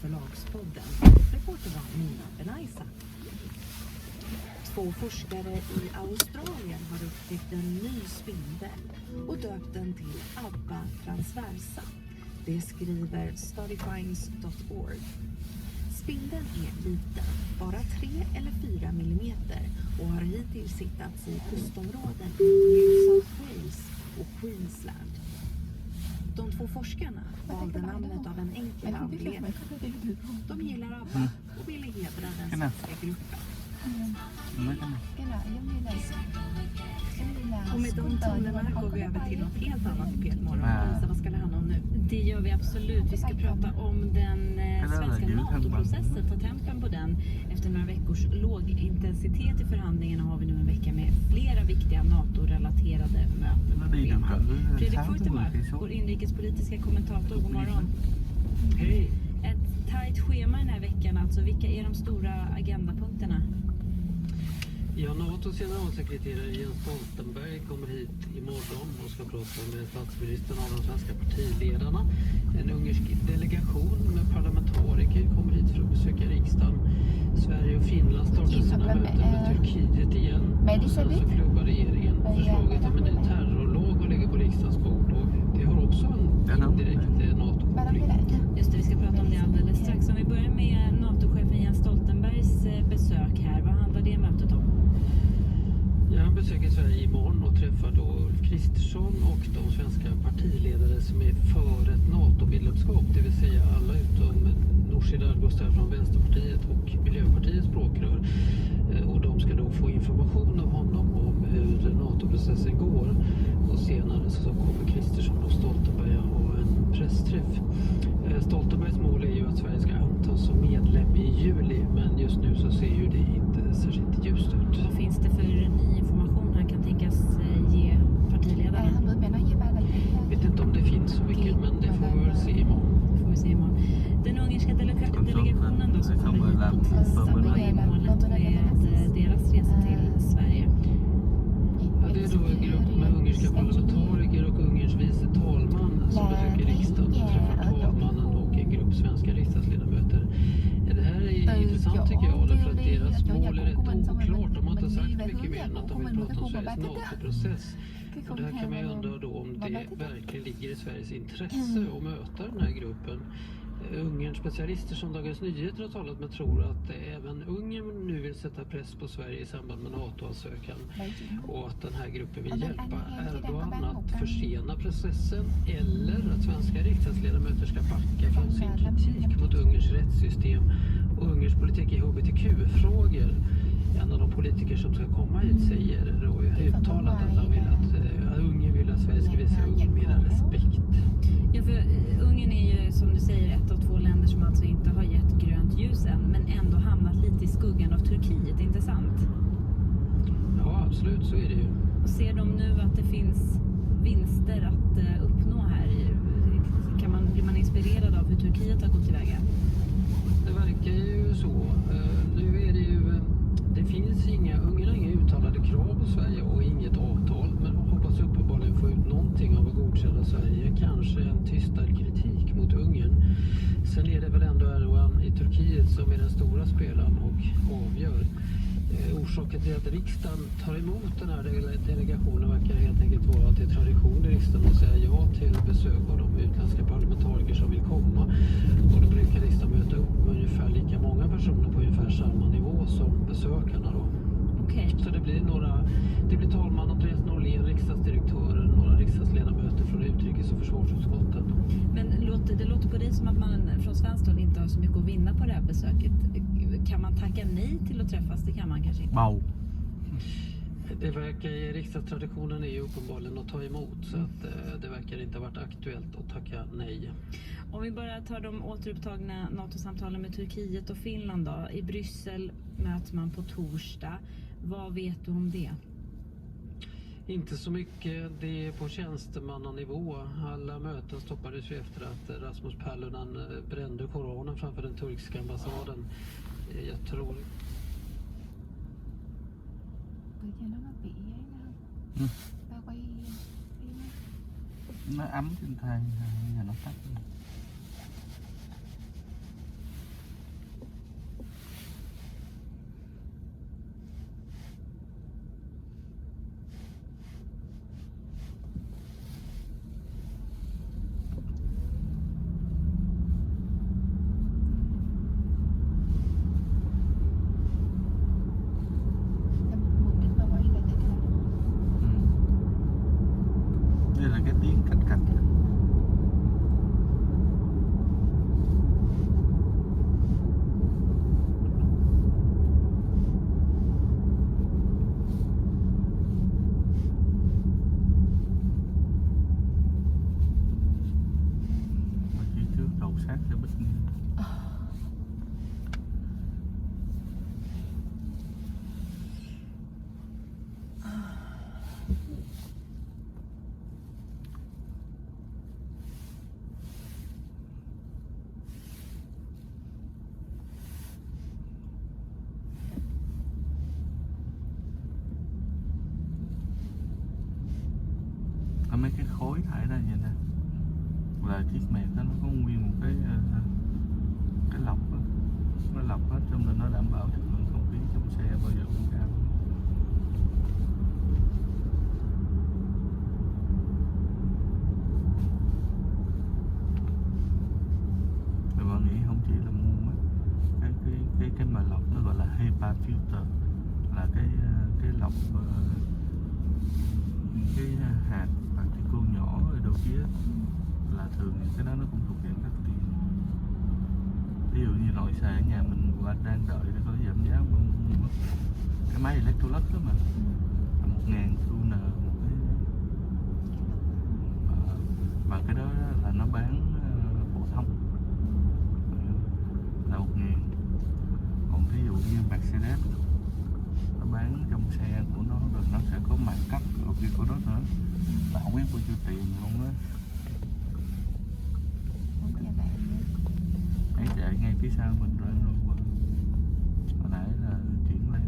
Förlagspodden. Reporter var Nina Benaisa. 2 forskare i Australien har upptäckt en ny spindel och döpt den till Abba transversa. Det skriver studyfinds.org. Spindeln är liten, bara 3 eller 4 millimeter och har hittills hittats i kustområden i New South Wales och Queensland. De 2 forskarna valde namnet av en enkel anledning. De gillar Abba och ville hedra den svenska gruppen. Och med de tonerna går vi över till något helt annat på Morgon. Lisa, vad ska det handla om nu? Det gör vi absolut. Vi ska prata om den svenska NATO-processen, ta tempen på den. Efter några veckors låg intensitet i förhandlingarna har vi nu en vecka med flera viktiga NATO-relaterade möten. Fredrik Furtemark, vår inrikespolitiska kommentator, god morgon. Hej! Ett tajt schema den här veckan, alltså vilka är de stora agendapunkterna? Ja, NATOs generalsekreterare Jens Stoltenberg kommer hit imorgon och ska prata med statsministern och de svenska partiledarna. En ungersk delegation med parlamentariker kommer hit för att besöka riksdagen. Sverige och Finland startar sina möten med Turkiet igen. Sen så klubbar regeringen förslaget om en ny terrorlag och lägger på riksdagens bord. Och det har också en indirekt NATO-koppling. Just det, vi ska prata om det alldeles strax. Om vi börjar med NATO-chefen Jens Stoltenbergs besök här, vad handlar det mötet om? Ja, han besöker Sverige imorgon och träffar då Ulf Kristersson och de svenska partiledare som är för ett NATO-medlemskap, det vill säga alla utom Nooshi Dadgostar från Vänsterpartiet och Miljöpartiets språkrör. Och de ska då få information av honom om hur NATO-processen går. Och senare så kommer Kristersson och Stoltenberg ha en pressträff. Stoltenbergs mål är ju att Sverige ska antas som medlem i juli, men just nu så ser ju det inte särskilt ljust ut. Vad finns det för ny information han kan tänkas ge partiledarna? Jag vet inte om det finns så mycket, men det får vi väl se imorgon. Den ungerska delegationen då som kommer hit på tisdag, vad är målet med deras resa till Sverige? Ja, det är då en grupp med ungerska parlamentariker och Ungerns vice talman som besöker riksdagen och träffar talmannen och en grupp svenska riksdagsledamöter. Ja, det här är intressant tycker jag, därför att deras mål är rätt oklart. De har inte sagt mycket mer än att de vill prata om Sveriges NATO-process. Och det här kan man ju undra då om det verkligen ligger i Sveriges intresse att möta den här gruppen. Ungerns specialister som Dagens Nyheter har talat med tror att även Ungern nu vill sätta press på Sverige i samband med NATO-ansökan och att den här gruppen vill hjälpa Erdogan att försena processen eller att svenska riksdagsledamöter ska backa från sin kritik mot Ungerns rättssystem och Ungerns politik i HBTQ-frågor. En av de politiker som ska komma hit säger och har uttalat att han vill att Ungern vill att Sverige ska visa Ungern mer respekt. Ja, för Ungern är ju som du säger ett av 2 länder som alltså inte har gett grönt ljus än, men ändå hamnat lite i skuggan av Turkiet, inte sant? Ja, absolut, så är det ju. Och ser de nu att det finns vinster att uppnå här? Blir man inspirerad av hur Turkiet har gått tillväga? Det verkar ju så. Nu är det ju, det finns Ungern har inga uttalade krav på Sverige och inget avtal, men hoppas uppenbarligen få ut någonting av att godkänna Sverige, kanske en tystad kritik mot Ungern. Sen är det väl ändå Erdogan i Turkiet som är den stora spelaren och avgör. Orsaken till att riksdagen tar emot den här delegationen verkar helt enkelt vara att det är tradition i riksdagen att säga ja till besök av de utländska parlamentariker som vill komma. Och då brukar riksdagen möta upp med ungefär lika många personer på ungefär samma nivå som besökarna då. Okay. Så det blir talman Andreas Norlén, riksdagsdirektören, några riksdagsledamöter från utrikes- och försvarsutskottet. Men det låter på dig som att man från svenskt håll inte har så mycket att vinna på det här besöket. Kan man tacka nej till att träffas? Det kan man kanske inte. Wow. Det verkar, riksdagstraditionen är ju uppenbarligen att ta emot, så att det verkar inte ha varit aktuellt att tacka nej. Om vi bara tar de återupptagna NATO-samtalen med Turkiet och Finland då. I Bryssel möts man på torsdag. Vad vet du om det? Inte så mycket, det är på tjänstemannanivå. Alla möten stoppades ju efter att Rasmus Paludan brände Koranen framför den turkiska ambassaden. Jag tror... Nó ấm trên thang, giờ nó tắt. chiếc mẹt đó nó có nguyên một cái lọc đó. Nó lọc hết cho nên nó đảm bảo chất lượng không khí trong xe bao giờ cũng cao. Rồi bạn nghĩ không chỉ là mua cái mà lọc nó gọi là HEPA filter, là cái lọc cái hạt particle nhỏ ở đầu kia, là thường những cái đó nó cũng thuộc dạng đắt tiền. Ví dụ như loại xe ở nhà mình qua đang đợi để có giảm giá mà mua cái máy Electrolux đó mà 1.000 UN một cái, và cái đó là nó bán phổ thông là 1.000. Còn ví dụ như Mercedes nó bán trong xe của nó rồi nó sẽ có mảng cắt ở kia của đó nữa, là không biết bao nhiêu tiền luôn á. Ấy chạy ngay phía sau mình rồi luôn mà. Hồi nãy là chuyển lên.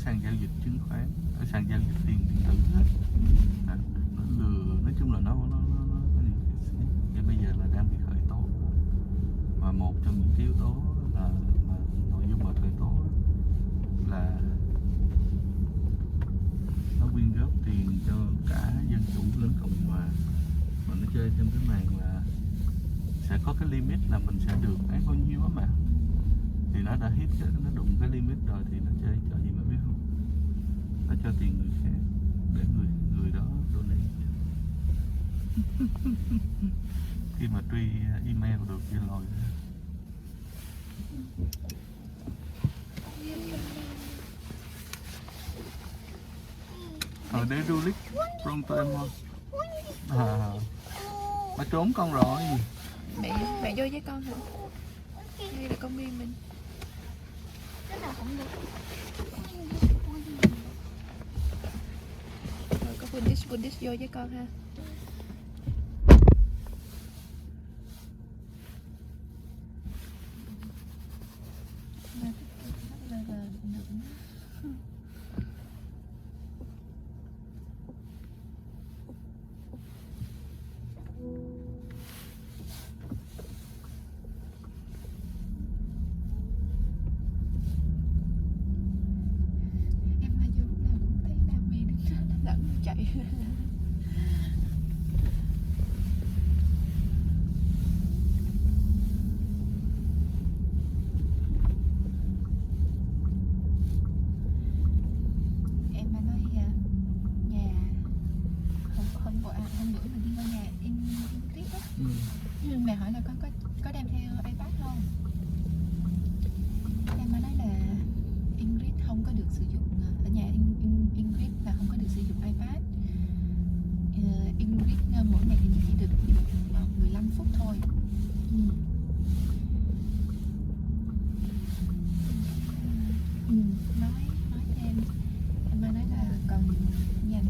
sàn giao dịch chứng khoán, ở sàn giao dịch tiền điện tử đó. Nó lừa, nói chung là nó cái bây giờ là đang bị khởi tố, và một trong những yếu tố là mà nội dung mà khởi tố là nó quyên góp tiền cho cả dân chủ lẫn cộng hòa, mà nó chơi thêm cái màn là sẽ có cái limit là mình sẽ được ấy bao nhiêu á mà, thì nó đã hit cái nó đụng cái limit rồi thì nó chơi trò gì mà biết không, nó cho tiền người khác để người đó donate. Khi mà truy email được vậy rồi ở đây du lịch pronto em không nó trốn con rồi. Mẹ vô với con hả? Đây là con Miên mình. Rồi có Bundish vô với con ha. Em mà nói nhà hôm bữa mình đi qua nhà Ingrid á, mẹ hỏi là con có đem theo iPad không? Em mới nói là Ingrid không có được sử dụng, ở nhà Ingrid là không có được sử dụng iPad. Ingrid mỗi ngày thì chỉ được 15 phút thôi. Nói thêm em mới nói là còn nhà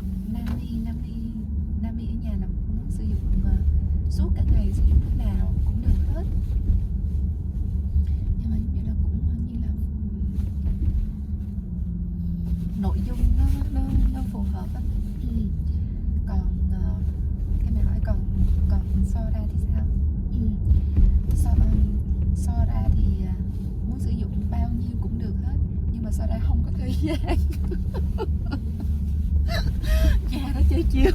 Nami ở nhà là muốn sử dụng suốt cả ngày, sử dụng lúc nào cũng được hết, nhưng mà như là cũng như là nội dung nó phù hợp á. Còn cái mẹ hỏi còn Sora thì sao? Sora thì muốn sử dụng bao nhiêu cũng được hết, nhưng mà Sora không có thời gian. Cha nó chơi chiêu.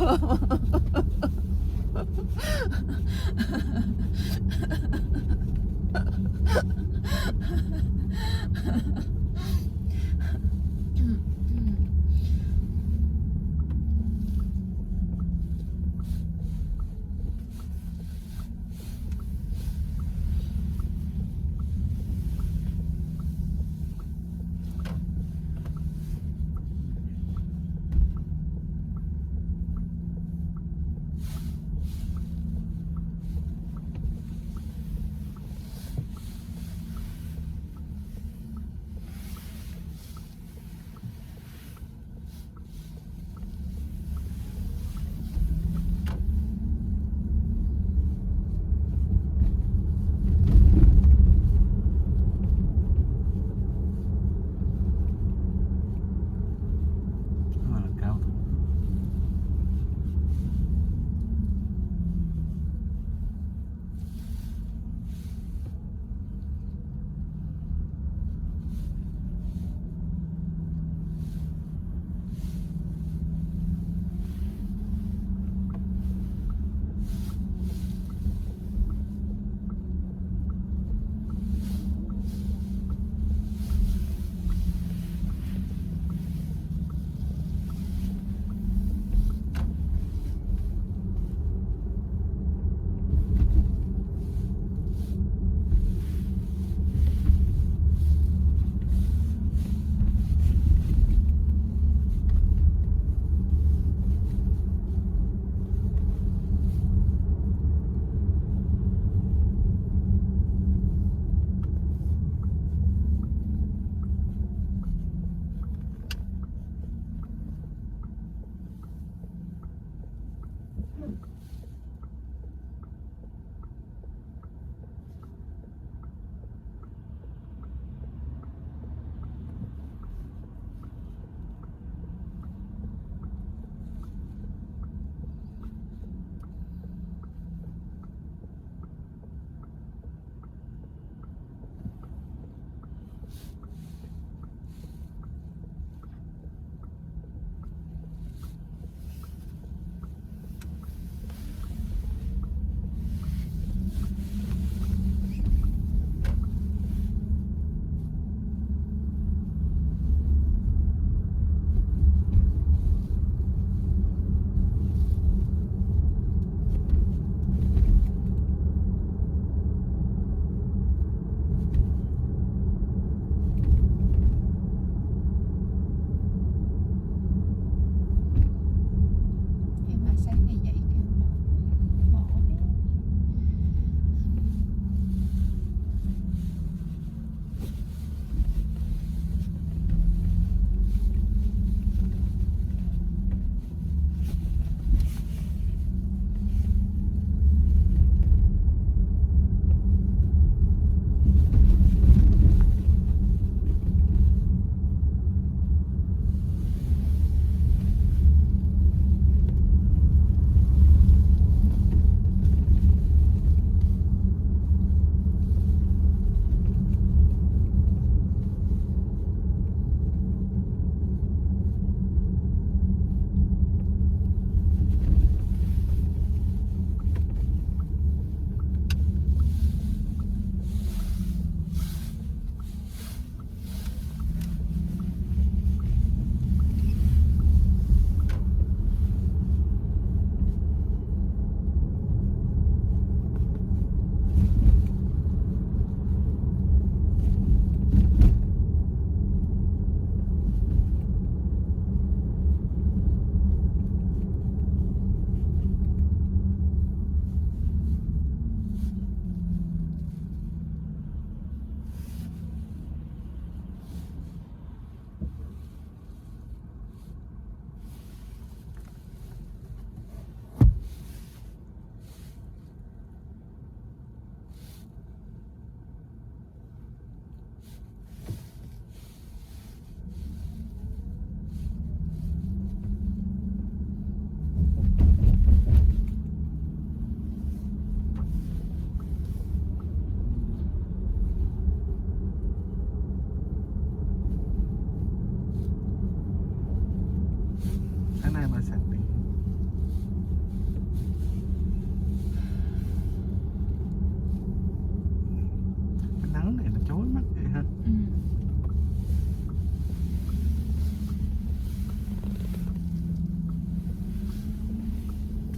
ha. Ừ.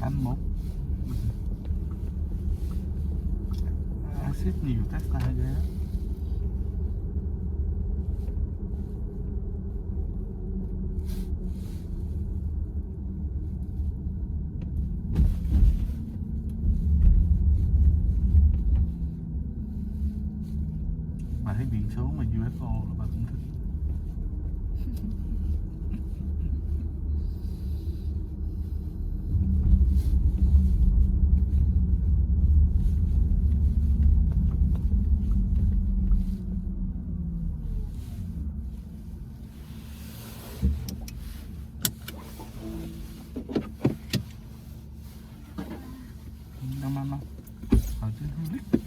Anh một axit nhiều textile ghê á. Mà thấy biển số mà UFO là bà cũng thích. Năm năm năm ở trên không biết.